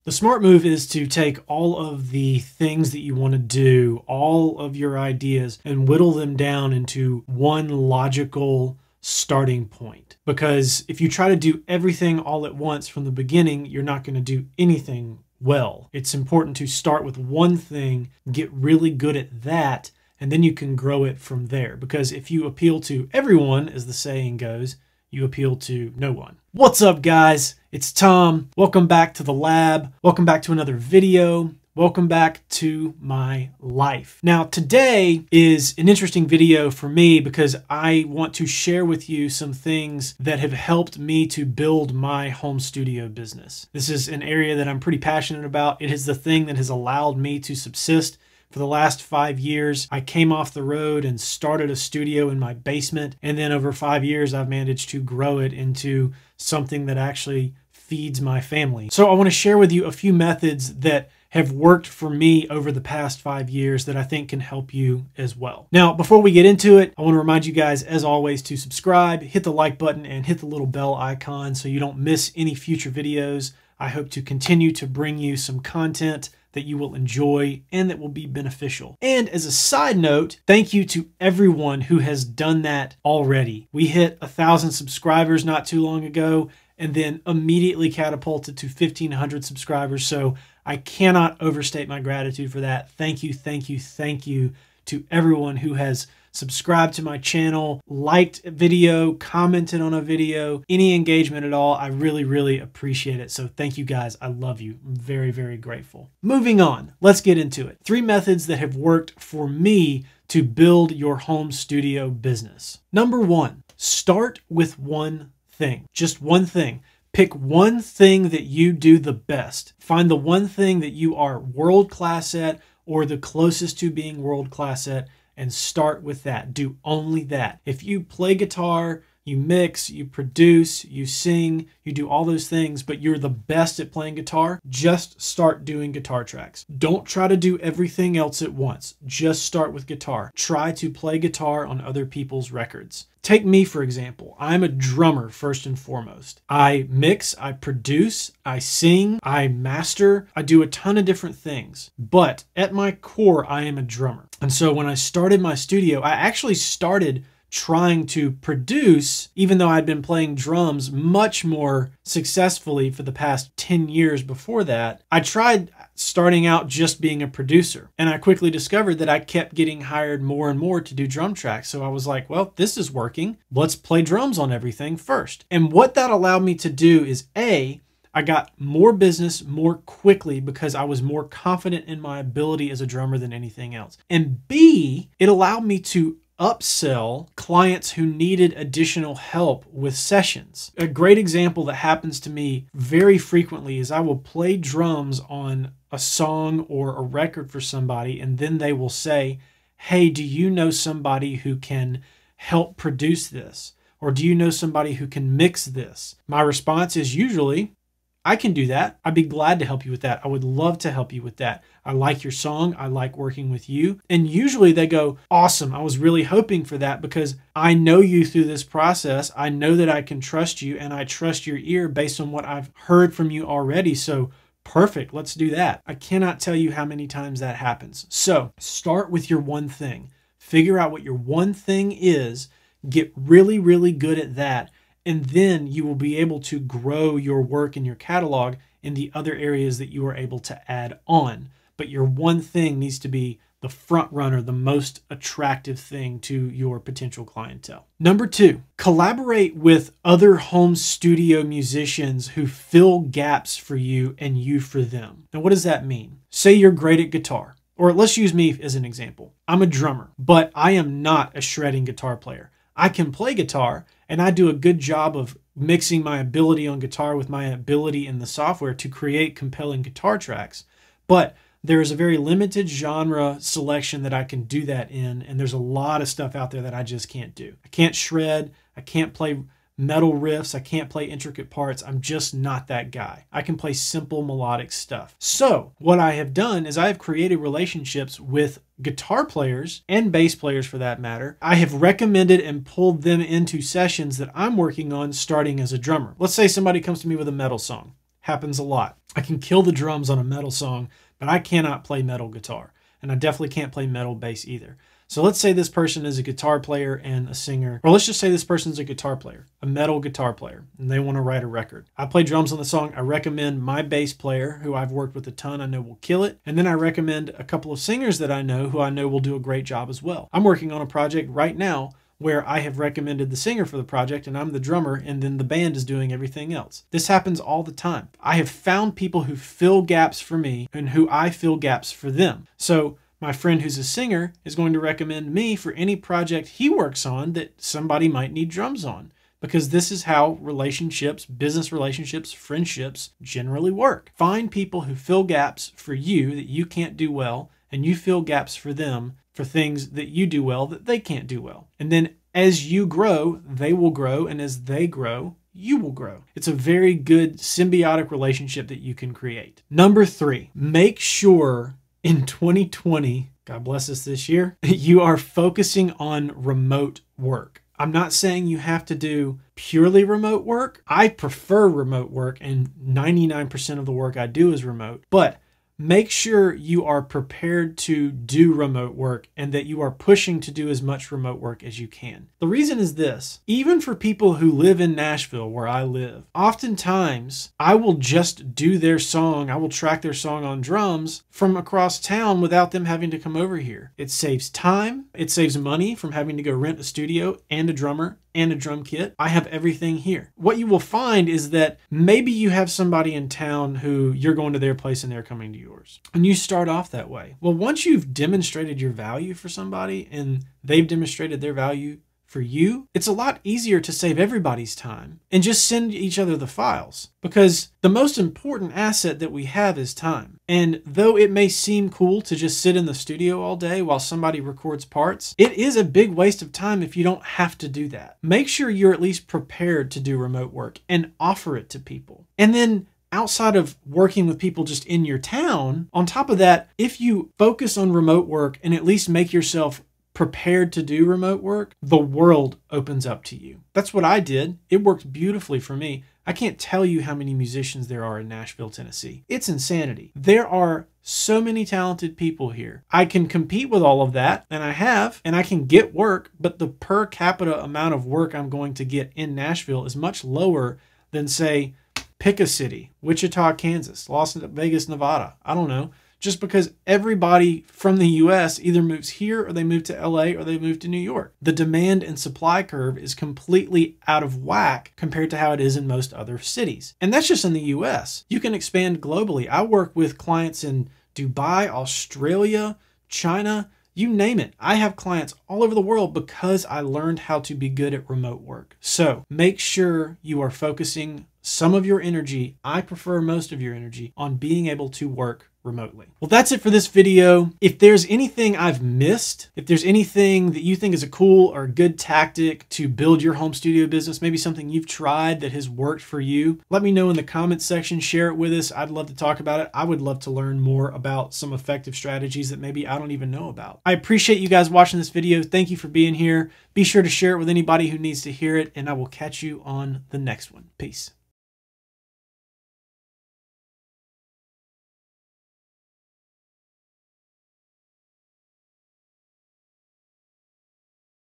The smart move is to take all of the things that you want to do, all of your ideas, and whittle them down into one logical starting point. Because if you try to do everything all at once from the beginning, you're not going to do anything well. It's important to start with one thing, get really good at that, and then you can grow it from there. Because if you appeal to everyone, as the saying goes, you appeal to no one. What's up, guys? It's Tom. Welcome back to the lab. Welcome back to another video. Welcome back to my life. Now, today is an interesting video for me because I want to share with you some things that have helped me to build my home studio business. This is an area that I'm pretty passionate about. It is the thing that has allowed me to subsist. For the last 5 years, I came off the road and started a studio in my basement. And then over 5 years, I've managed to grow it into something that actually feeds my family. So I want to share with you a few methods that have worked for me over the past 5 years that I think can help you as well. Now, before we get into it, I want to remind you guys, as always, to subscribe, hit the like button, and hit the little bell icon so you don't miss any future videos. I hope to continue to bring you some content that you will enjoy and that will be beneficial. And as a side note, thank you to everyone who has done that already. We hit 1,000 subscribers not too long ago and then immediately catapulted to 1,500 subscribers. So I cannot overstate my gratitude for that. Thank you, thank you, thank you to everyone who has subscribed to my channel, liked a video, commented on a video, any engagement at all. I really, really appreciate it. So thank you guys. I love you. I'm very, very grateful. Moving on, let's get into it. 3 methods that have worked for me to build your home studio business. Number 1, start with one thing, just one thing. Pick one thing that you do the best. Find the one thing that you are world-class at or the closest to being world-class at, and start with that. Do only that. If you play guitar, you mix, you produce, you sing, you do all those things, but you're the best at playing guitar, just start doing guitar tracks. Don't try to do everything else at once. Just start with guitar. Try to play guitar on other people's records. Take me, for example. I'm a drummer first and foremost. I mix, I produce, I sing, I master, I do a ton of different things. But at my core, I am a drummer. And so when I started my studio, I actually started trying to produce, even though I'd been playing drums much more successfully for the past 10 years before that. I tried starting out just being a producer, and I quickly discovered that I kept getting hired more and more to do drum tracks. So I was like, well, this is working. Let's play drums on everything first. And what that allowed me to do is I got more business more quickly because I was more confident in my ability as a drummer than anything else. And B, it allowed me to upsell clients who needed additional help with sessions. A great example that happens to me very frequently is I will play drums on a song or a record for somebody, and then they will say, hey, do you know somebody who can help produce this? Or do you know somebody who can mix this? My response is usually, I can do that. I'd be glad to help you with that. I would love to help you with that. I like your song. I like working with you. And usually they go, awesome. I was really hoping for that because I know you through this process. I know that I can trust you and I trust your ear based on what I've heard from you already. So perfect. Let's do that. I cannot tell you how many times that happens. So start with your one thing. Figure out what your one thing is. Get really, really good at that. And then you will be able to grow your work and your catalog in the other areas that you are able to add on. But your one thing needs to be the front runner, the most attractive thing to your potential clientele. Number 2, collaborate with other home studio musicians who fill gaps for you and you for them. Now, what does that mean? Say you're great at guitar, or let's use me as an example. I'm a drummer, but I am not a shredding guitar player. I can play guitar, and I do a good job of mixing my ability on guitar with my ability in the software to create compelling guitar tracks. But there is a very limited genre selection that I can do that in, and there's a lot of stuff out there that I just can't do. I can't shred, I can't play metal riffs, I can't play intricate parts. I'm just not that guy. I can play simple melodic stuff. So what I have done is I have created relationships with guitar players and bass players for that matter. I have recommended and pulled them into sessions that I'm working on starting as a drummer. Let's say somebody comes to me with a metal song. Happens a lot. I can kill the drums on a metal song, but I cannot play metal guitar. And I definitely can't play metal bass either. So let's say this person is a guitar player and a singer, or let's just say this person's a guitar player, a metal guitar player, and they want to write a record. I play drums on the song. I recommend my bass player, who I've worked with a ton, I know will kill it. And then I recommend a couple of singers that I know who I know will do a great job as well. I'm working on a project right now where I have recommended the singer for the project and I'm the drummer, and then the band is doing everything else. This happens all the time. I have found people who fill gaps for me and who I fill gaps for them. So my friend who's a singer is going to recommend me for any project he works on that somebody might need drums on, because this is how relationships, business relationships, friendships generally work. Find people who fill gaps for you that you can't do well, and you fill gaps for them for things that you do well that they can't do well. And then as you grow, they will grow, and as they grow, you will grow. It's a very good symbiotic relationship that you can create. Number 3, make sure in 2020, God bless us this year, you are focusing on remote work. I'm not saying you have to do purely remote work. I prefer remote work, and 99% of the work I do is remote. But make sure you are prepared to do remote work and that you are pushing to do as much remote work as you can. The reason is this: even for people who live in Nashville, where I live, oftentimes I will just do their song, I will track their song on drums from across town without them having to come over here. It saves time, it saves money from having to go rent a studio and a drummer and a drum kit. I have everything here. What you will find is that maybe you have somebody in town who you're going to their place and they're coming to yours. And you start off that way. Well, once you've demonstrated your value for somebody and they've demonstrated their value for you, it's a lot easier to save everybody's time and just send each other the files, because the most important asset that we have is time. And though it may seem cool to just sit in the studio all day while somebody records parts, it is a big waste of time if you don't have to do that. Make sure you're at least prepared to do remote work and offer it to people. And then outside of working with people just in your town, on top of that, if you focus on remote work and at least make yourself prepared to do remote work, the world opens up to you. That's what I did. It worked beautifully for me. I can't tell you how many musicians there are in Nashville, Tennessee. It's insanity. There are so many talented people here. I can compete with all of that, and I have, and I can get work, but the per capita amount of work I'm going to get in Nashville is much lower than, say, pick a city, Wichita, Kansas, Las Vegas, Nevada. I don't know. Just because everybody from the US either moves here or they move to LA or they move to New York. The demand and supply curve is completely out of whack compared to how it is in most other cities. And that's just in the US. You can expand globally. I work with clients in Dubai, Australia, China, you name it. I have clients all over the world because I learned how to be good at remote work. So make sure you are focusing some of your energy, I prefer most of your energy, on being able to work remotely. Well, that's it for this video. If there's anything I've missed, if there's anything that you think is a cool or good tactic to build your home studio business, maybe something you've tried that has worked for you, let me know in the comments section, share it with us. I'd love to talk about it. I would love to learn more about some effective strategies that maybe I don't even know about. I appreciate you guys watching this video. Thank you for being here. Be sure to share it with anybody who needs to hear it, and I will catch you on the next one. Peace.